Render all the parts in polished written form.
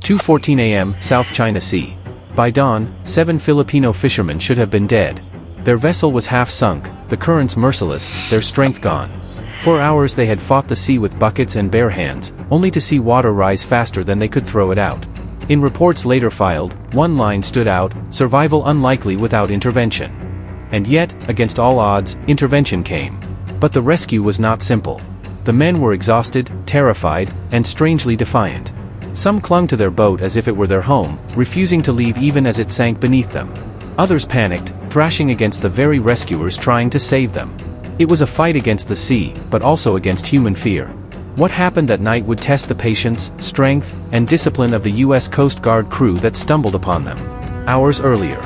2:14 a.m., South China Sea. By dawn, 7 Filipino fishermen should have been dead. Their vessel was half sunk, the currents merciless, their strength gone. For hours they had fought the sea with buckets and bare hands, only to see water rise faster than they could throw it out. In reports later filed, one line stood out: survival unlikely without intervention. And yet, against all odds, intervention came. But the rescue was not simple. The men were exhausted, terrified, and strangely defiant. Some clung to their boat as if it were their home, refusing to leave even as it sank beneath them. Others panicked, thrashing against the very rescuers trying to save them. It was a fight against the sea, but also against human fear. What happened that night would test the patience, strength, and discipline of the U.S. Coast Guard crew that stumbled upon them. Hours earlier,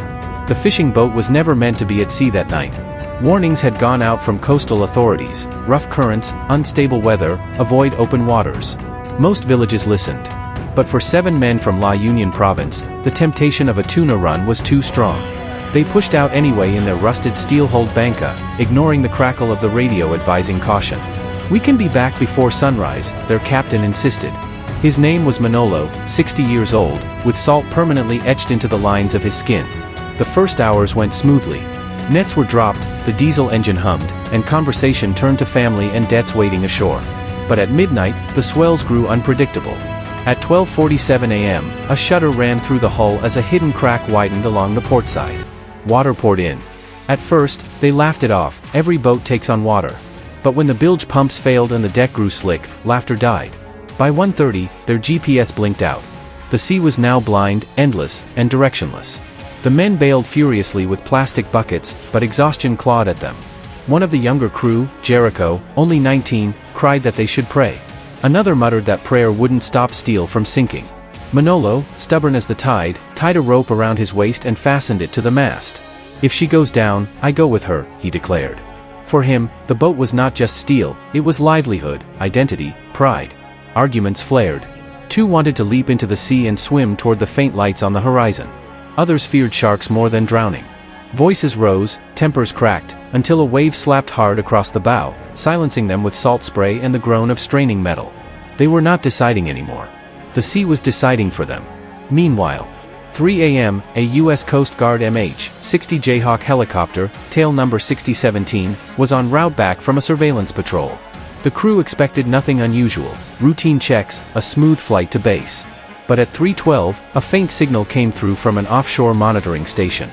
the fishing boat was never meant to be at sea that night. Warnings had gone out from coastal authorities: rough currents, unstable weather, avoid open waters. Most villages listened. But for 7 men from La Union province, the temptation of a tuna run was too strong. They pushed out anyway in their rusted steel-hulled banca, ignoring the crackle of the radio advising caution. "We can be back before sunrise," their captain insisted. His name was Manolo, 60 years old, with salt permanently etched into the lines of his skin. The first hours went smoothly. Nets were dropped, the diesel engine hummed, and conversation turned to family and debts waiting ashore. But at midnight, the swells grew unpredictable. At 12:47 a.m., a shudder ran through the hull as a hidden crack widened along the port side. Water poured in. At first, they laughed it off: every boat takes on water. But when the bilge pumps failed and the deck grew slick, laughter died. By 1:30, their GPS blinked out. The sea was now blind, endless, and directionless. The men bailed furiously with plastic buckets, but exhaustion clawed at them. One of the younger crew, Jericho, only 19, cried that they should pray. Another muttered that prayer wouldn't stop steel from sinking. Manolo, stubborn as the tide, tied a rope around his waist and fastened it to the mast. "If she goes down, I go with her," he declared. For him, the boat was not just steel, it was livelihood, identity, pride. Arguments flared. 2 wanted to leap into the sea and swim toward the faint lights on the horizon. Others feared sharks more than drowning. Voices rose, tempers cracked, until a wave slapped hard across the bow, silencing them with salt spray and the groan of straining metal. They were not deciding anymore. The sea was deciding for them. Meanwhile, 3 a.m., a U.S. Coast Guard MH-60 Jayhawk helicopter, tail number 6017, was en route back from a surveillance patrol. The crew expected nothing unusual: routine checks, a smooth flight to base. But at 3:12, a faint signal came through from an offshore monitoring station.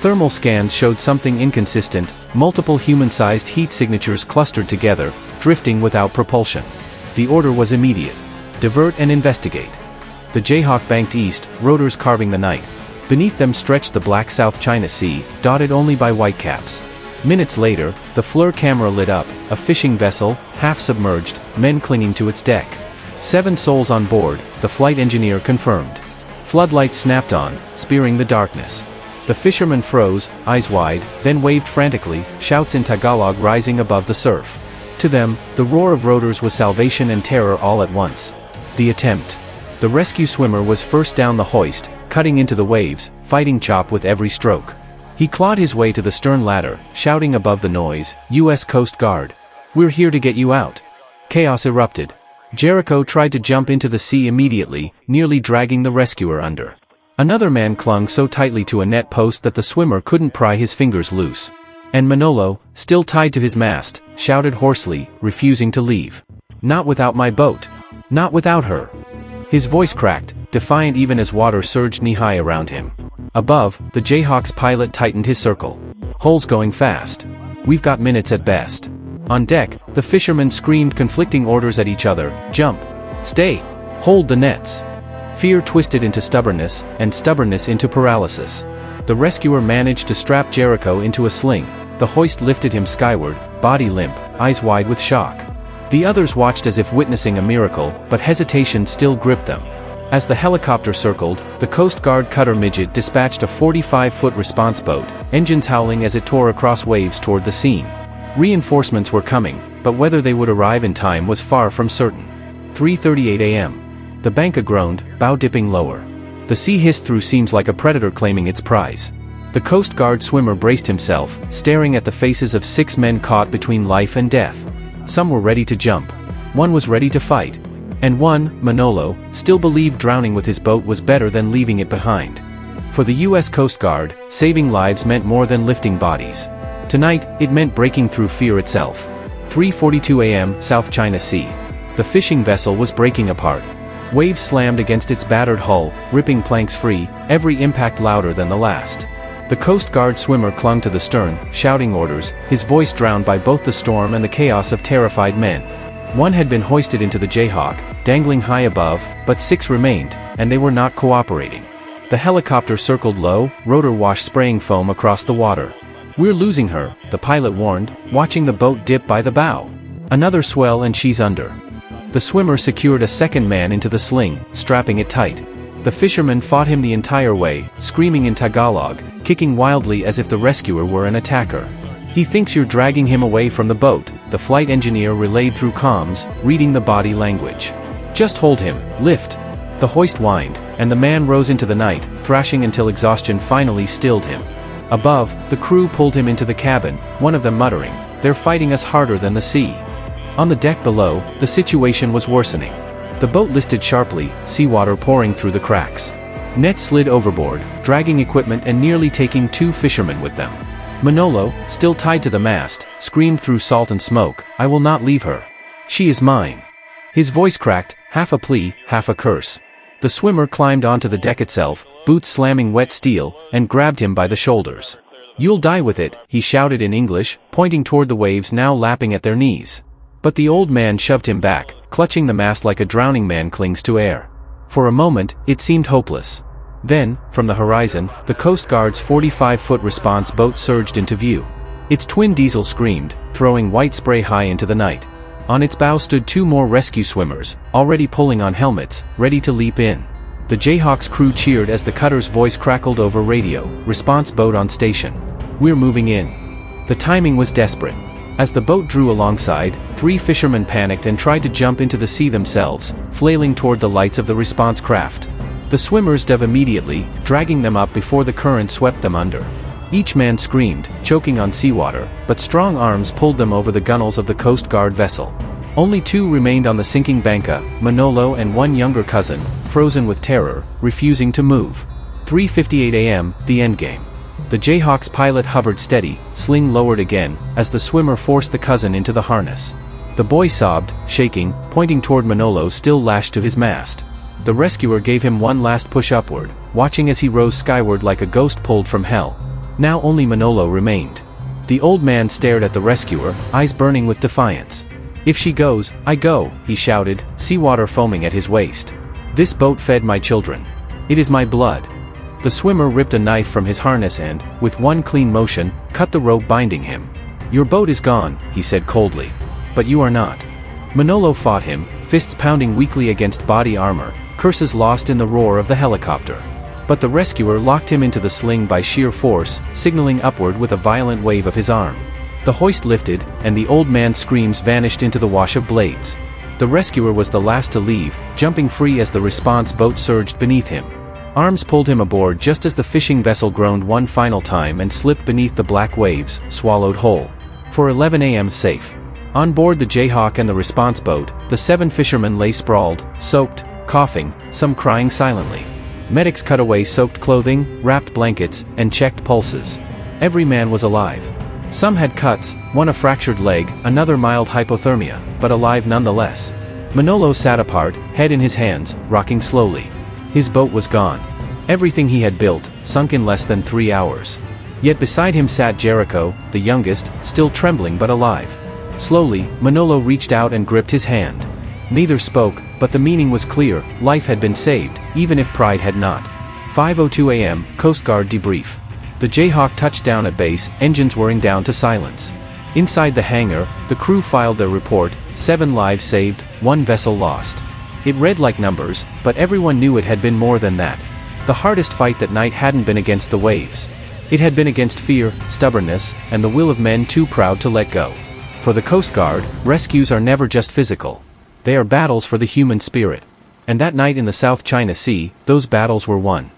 Thermal scans showed something inconsistent: multiple human-sized heat signatures clustered together, drifting without propulsion. The order was immediate: divert and investigate. The Jayhawk banked east, rotors carving the night. Beneath them stretched the black South China Sea, dotted only by whitecaps. Minutes later, the FLIR camera lit up: a fishing vessel, half-submerged, men clinging to its deck. 7 souls on board, the flight engineer confirmed. Floodlights snapped on, spearing the darkness. The fishermen froze, eyes wide, then waved frantically, shouts in Tagalog rising above the surf. To them, the roar of rotors was salvation and terror all at once. The attempt. The rescue swimmer was first down the hoist, cutting into the waves, fighting chop with every stroke. He clawed his way to the stern ladder, shouting above the noise, "U.S. Coast Guard. We're here to get you out." Chaos erupted. Jericho tried to jump into the sea immediately, nearly dragging the rescuer under. Another man clung so tightly to a net post that the swimmer couldn't pry his fingers loose. And Manolo, still tied to his mast, shouted hoarsely, refusing to leave. "Not without my boat. Not without her." His voice cracked, defiant even as water surged knee-high around him. Above, the Jayhawk's pilot tightened his circle. "Hull's going fast. We've got minutes at best." On deck, the fishermen screamed conflicting orders at each other: "Jump! Stay! Hold the nets!" Fear twisted into stubbornness, and stubbornness into paralysis. The rescuer managed to strap Jericho into a sling. The hoist lifted him skyward, body limp, eyes wide with shock. The others watched as if witnessing a miracle, but hesitation still gripped them. As the helicopter circled, the Coast Guard cutter Midget dispatched a 45-foot response boat, engines howling as it tore across waves toward the scene. Reinforcements were coming, but whether they would arrive in time was far from certain. 3:38 a.m. The banka groaned, bow dipping lower. The sea hissed through seams like a predator claiming its prize. The Coast Guard swimmer braced himself, staring at the faces of 6 men caught between life and death. Some were ready to jump. One was ready to fight. And one, Manolo, still believed drowning with his boat was better than leaving it behind. For the U.S. Coast Guard, saving lives meant more than lifting bodies. Tonight, it meant breaking through fear itself. 3:42 a.m., South China Sea. The fishing vessel was breaking apart. Waves slammed against its battered hull, ripping planks free, every impact louder than the last. The Coast Guard swimmer clung to the stern, shouting orders, his voice drowned by both the storm and the chaos of terrified men. One had been hoisted into the Jayhawk, dangling high above, but 6 remained, and they were not cooperating. The helicopter circled low, rotor wash spraying foam across the water. "We're losing her," the pilot warned, watching the boat dip by the bow. "Another swell and she's under." The swimmer secured a second man into the sling, strapping it tight. The fisherman fought him the entire way, screaming in Tagalog, kicking wildly as if the rescuer were an attacker. "He thinks you're dragging him away from the boat," the flight engineer relayed through comms, reading the body language. "Just hold him, lift." The hoist whined, and the man rose into the night, thrashing until exhaustion finally stilled him. Above, the crew pulled him into the cabin, one of them muttering, "They're fighting us harder than the sea." On the deck below, the situation was worsening. The boat listed sharply, seawater pouring through the cracks. Nets slid overboard, dragging equipment and nearly taking 2 fishermen with them. Manolo, still tied to the mast, screamed through salt and smoke, "I will not leave her. She is mine." His voice cracked, half a plea, half a curse. The swimmer climbed onto the deck itself, boots slamming wet steel, and grabbed him by the shoulders. "You'll die with it," he shouted in English, pointing toward the waves now lapping at their knees. But the old man shoved him back, clutching the mast like a drowning man clings to air. For a moment, it seemed hopeless. Then, from the horizon, the Coast Guard's 45-foot response boat surged into view. Its twin diesel screamed, throwing white spray high into the night. On its bow stood 2 more rescue swimmers, already pulling on helmets, ready to leap in. The Jayhawk's crew cheered as the cutter's voice crackled over radio, "Response boat on station. We're moving in." The timing was desperate. As the boat drew alongside, 3 fishermen panicked and tried to jump into the sea themselves, flailing toward the lights of the response craft. The swimmers dove immediately, dragging them up before the current swept them under. Each man screamed, choking on seawater, but strong arms pulled them over the gunwales of the Coast Guard vessel. Only 2 remained on the sinking banca, Manolo and one younger cousin, frozen with terror, refusing to move. 3:58 a.m., the endgame. The Jayhawk's pilot hovered steady, sling lowered again, as the swimmer forced the cousin into the harness. The boy sobbed, shaking, pointing toward Manolo still lashed to his mast. The rescuer gave him one last push upward, watching as he rose skyward like a ghost pulled from hell. Now only Manolo remained. The old man stared at the rescuer, eyes burning with defiance. "If she goes, I go," he shouted, seawater foaming at his waist. "This boat fed my children. It is my blood." The swimmer ripped a knife from his harness and, with one clean motion, cut the rope binding him. "Your boat is gone," he said coldly. "But you are not." Manolo fought him, fists pounding weakly against body armor, curses lost in the roar of the helicopter. But the rescuer locked him into the sling by sheer force, signaling upward with a violent wave of his arm. The hoist lifted, and the old man's screams vanished into the wash of blades. The rescuer was the last to leave, jumping free as the response boat surged beneath him. Arms pulled him aboard just as the fishing vessel groaned one final time and slipped beneath the black waves, swallowed whole. For 11 a.m. safe. On board the Jayhawk and the response boat, the 7 fishermen lay sprawled, soaked, coughing, some crying silently. Medics cut away soaked clothing, wrapped blankets, and checked pulses. Every man was alive. Some had cuts, one a fractured leg, another mild hypothermia, but alive nonetheless. Manolo sat apart, head in his hands, rocking slowly. His boat was gone. Everything he had built, sunk in less than 3 hours. Yet beside him sat Jericho, the youngest, still trembling but alive. Slowly, Manolo reached out and gripped his hand. Neither spoke, but the meaning was clear, life had been saved, even if pride had not. 5:02 a.m., Coast Guard debrief. The Jayhawk touched down at base, engines whirring down to silence. Inside the hangar, the crew filed their report, 7 lives saved, 1 vessel lost. It read like numbers, but everyone knew it had been more than that. The hardest fight that night hadn't been against the waves. It had been against fear, stubbornness, and the will of men too proud to let go. For the Coast Guard, rescues are never just physical. They are battles for the human spirit. And that night in the South China Sea, those battles were won.